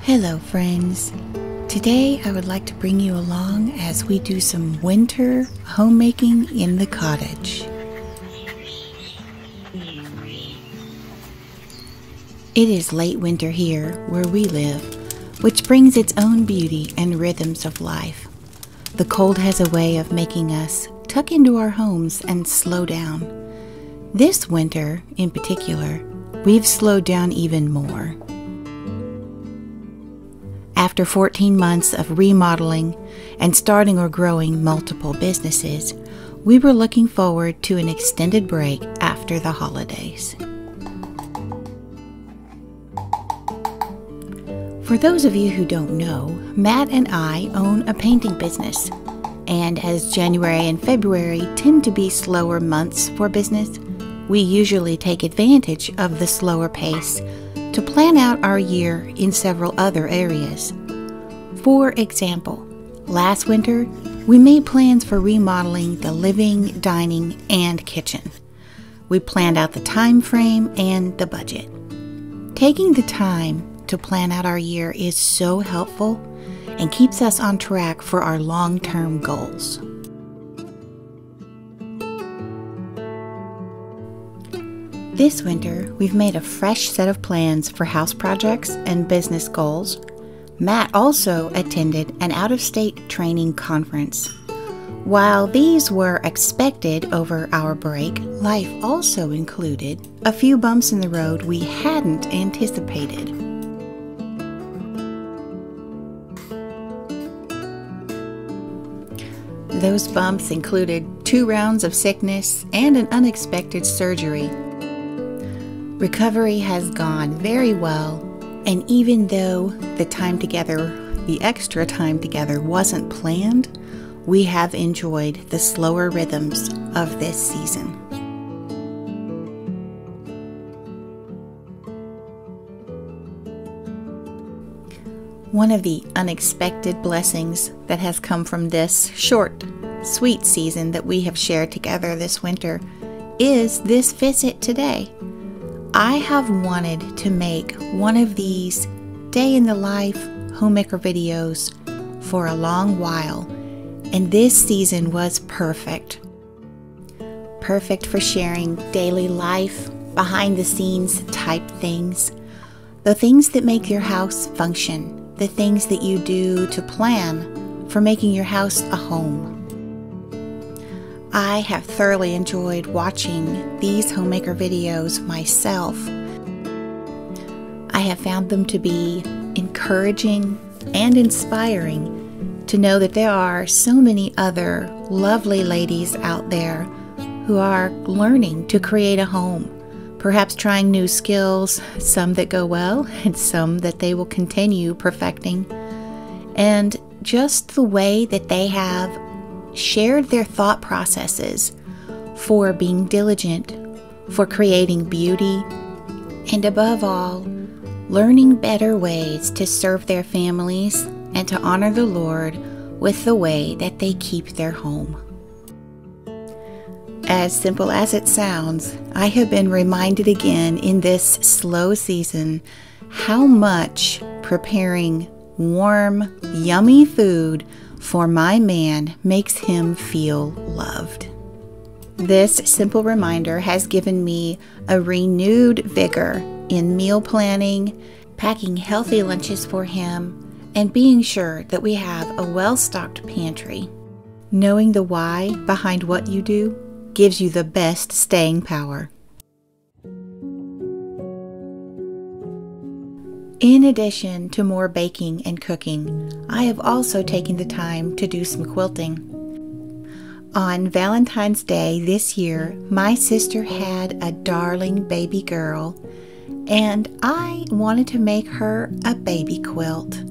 Hello friends, today I would like to bring you along as we do some winter homemaking in the cottage. It is late winter here where we live, which brings its own beauty and rhythms of life. The cold has a way of making us tuck into our homes and slow down. This winter, in particular, we've slowed down even more. After 14 months of remodeling and starting or growing multiple businesses, we were looking forward to an extended break after the holidays. For those of you who don't know, Matt and I own a painting business, and as January and February tend to be slower months for business, we usually take advantage of the slower pace to plan out our year in several other areas. For example, last winter, we made plans for remodeling the living, dining, and kitchen. We planned out the time frame and the budget. Taking the time to plan out our year is so helpful and keeps us on track for our long-term goals. This winter, we've made a fresh set of plans for house projects and business goals. Matt also attended an out-of-state training conference. While these were expected over our break, life also included a few bumps in the road we hadn't anticipated. Those bumps included 2 rounds of sickness and an unexpected surgery. Recovery has gone very well, and even though the extra time together wasn't planned, we have enjoyed the slower rhythms of this season. One of the unexpected blessings that has come from this short, sweet season that we have shared together this winter is this visit today. I have wanted to make one of these day in the life homemaker videos for a long while, and this season was perfect. Perfect for sharing daily life, behind the scenes type things, the things that make your house function, the things that you do to plan for making your house a home. I have thoroughly enjoyed watching these homemaker videos myself. I have found them to be encouraging and inspiring to know that there are so many other lovely ladies out there who are learning to create a home, perhaps trying new skills, some that go well and some that they will continue perfecting. And just the way that they have shared their thought processes for being diligent, for creating beauty, and above all, learning better ways to serve their families and to honor the Lord with the way that they keep their home. As simple as it sounds, I have been reminded again in this slow season how much preparing warm, yummy food for my man makes him feel loved. This simple reminder has given me a renewed vigor in meal planning, packing healthy lunches for him, and being sure that we have a well-stocked pantry. Knowing the why behind what you do gives you the best staying power. In addition to more baking and cooking, I have also taken the time to do some quilting. On Valentine's Day this year, my sister had a darling baby girl, and I wanted to make her a baby quilt.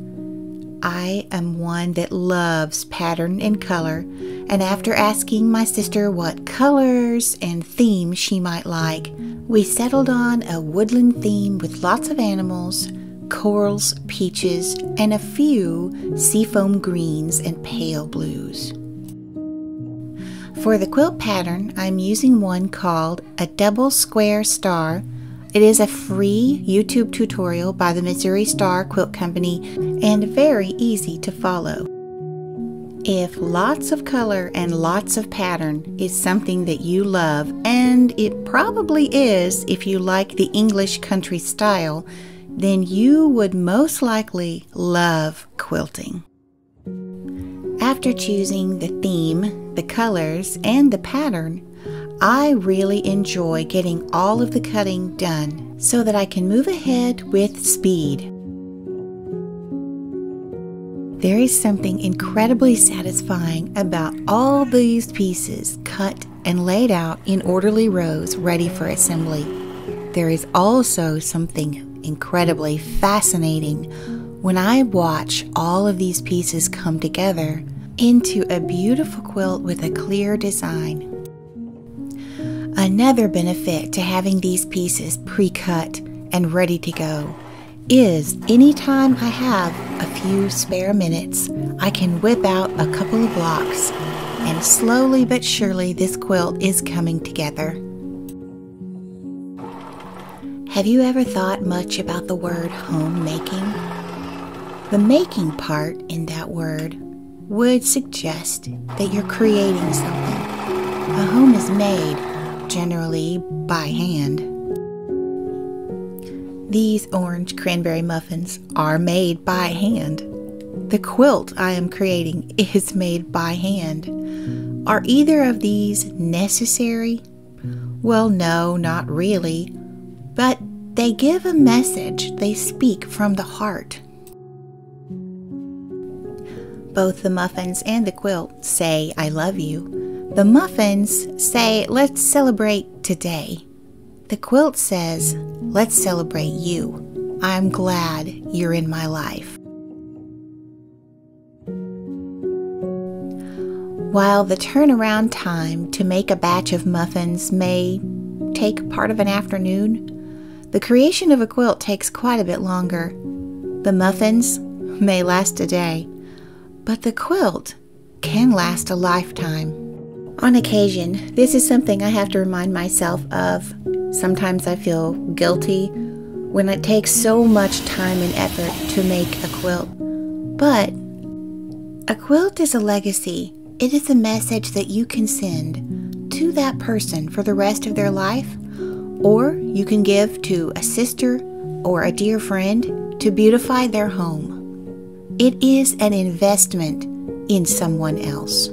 I am one that loves pattern and color, and after asking my sister what colors and themes she might like, we settled on a woodland theme with lots of animals, corals, peaches, and a few seafoam greens and pale blues. For the quilt pattern, I'm using one called a double square star. It is a free YouTube tutorial by the Missouri Star Quilt Company and very easy to follow. If lots of color and lots of pattern is something that you love, and it probably is if you like the English country style, then you would most likely love quilting. After choosing the theme, the colors, and the pattern, I really enjoy getting all of the cutting done so that I can move ahead with speed. There is something incredibly satisfying about all these pieces cut and laid out in orderly rows ready for assembly. There is also something incredibly fascinating when I watch all of these pieces come together into a beautiful quilt with a clear design. Another benefit to having these pieces pre-cut and ready to go is anytime I have a few spare minutes, I can whip out a couple of blocks, and slowly but surely this quilt is coming together. Have you ever thought much about the word homemaking? The making part in that word would suggest that you're creating something. A home is made, generally by hand. These orange cranberry muffins are made by hand. The quilt I am creating is made by hand. Are either of these necessary? Well, no, not really. But they give a message. They speak from the heart. Both the muffins and the quilt say, "I love you." The muffins say, "Let's celebrate today." The quilt says, "Let's celebrate you. I'm glad you're in my life." While the turnaround time to make a batch of muffins may take part of an afternoon, the creation of a quilt takes quite a bit longer. The muffins may last a day, but the quilt can last a lifetime. On occasion, this is something I have to remind myself of. Sometimes I feel guilty when it takes so much time and effort to make a quilt. But a quilt is a legacy. It is a message that you can send to that person for the rest of their life, or you can give to a sister or a dear friend to beautify their home. It is an investment in someone else.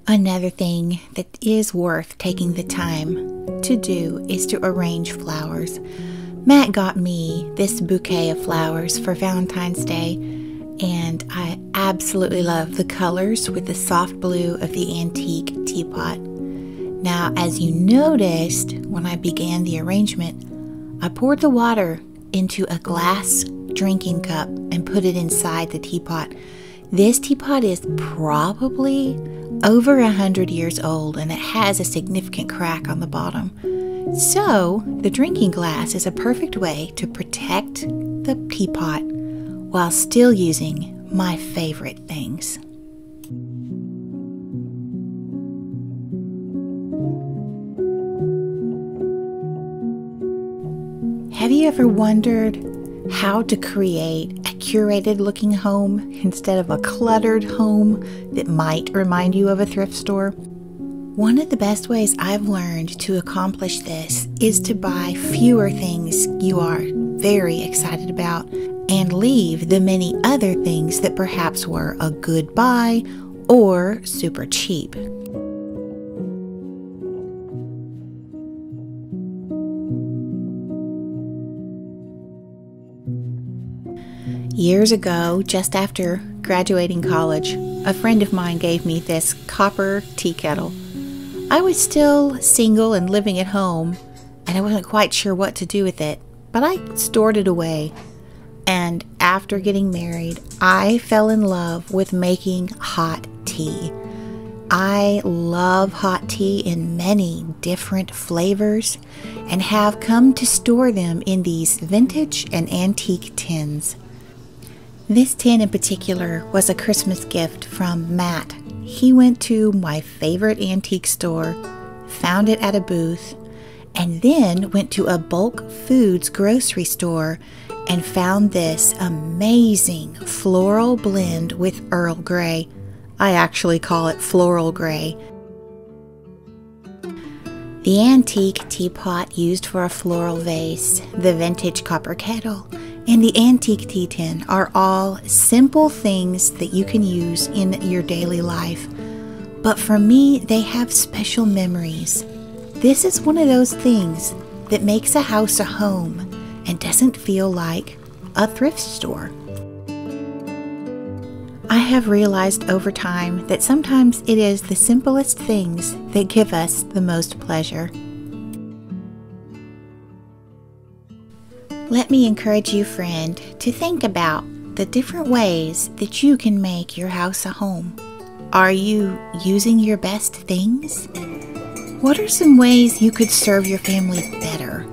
Another thing that is worth taking the time to do is to arrange flowers. Matt got me this bouquet of flowers for Valentine's Day, and I absolutely love the colors with the soft blue of the antique teapot. Now, as you noticed when I began the arrangement, I poured the water into a glass drinking cup and put it inside the teapot. This teapot is probably over 100 years old, and it has a significant crack on the bottom. So the drinking glass is a perfect way to protect the teapot while still using my favorite things. Have you ever wondered how to create a curated looking home instead of a cluttered home that might remind you of a thrift store? One of the best ways I've learned to accomplish this is to buy fewer things you are very excited about and leave the many other things that perhaps were a good buy or super cheap. Years ago, just after graduating college, a friend of mine gave me this copper tea kettle. I was still single and living at home, and I wasn't quite sure what to do with it, but I stored it away. And after getting married, I fell in love with making hot tea. I love hot tea in many different flavors and have come to store them in these vintage and antique tins. This tin in particular was a Christmas gift from Matt. he went to my favorite antique store, found it at a booth, and then went to a bulk foods grocery store and found this amazing floral blend with Earl Grey. I actually call it floral gray. The antique teapot used for a floral vase, the vintage copper kettle, and the antique tea tin are all simple things that you can use in your daily life. But for me, they have special memories. This is one of those things that makes a house a home and doesn't feel like a thrift store. I have realized over time that sometimes it is the simplest things that give us the most pleasure. Let me encourage you, friend, to think about the different ways that you can make your house a home. Are you using your best things? What are some ways you could serve your family better?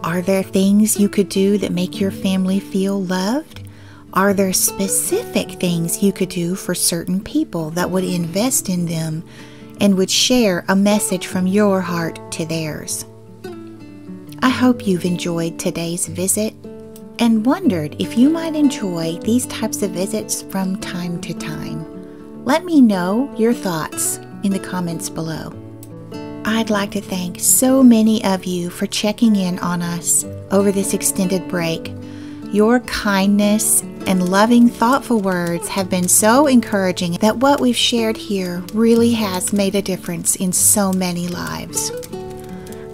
Are there things you could do that make your family feel loved? Are there specific things you could do for certain people that would invest in them and would share a message from your heart to theirs? I hope you've enjoyed today's visit and wondered if you might enjoy these types of visits from time to time. Let me know your thoughts in the comments below. I'd like to thank so many of you for checking in on us over this extended break. Your kindness and loving, thoughtful words have been so encouraging that what we've shared here really has made a difference in so many lives.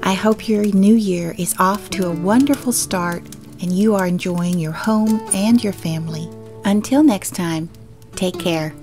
I hope your new year is off to a wonderful start and you are enjoying your home and your family. Until next time, take care.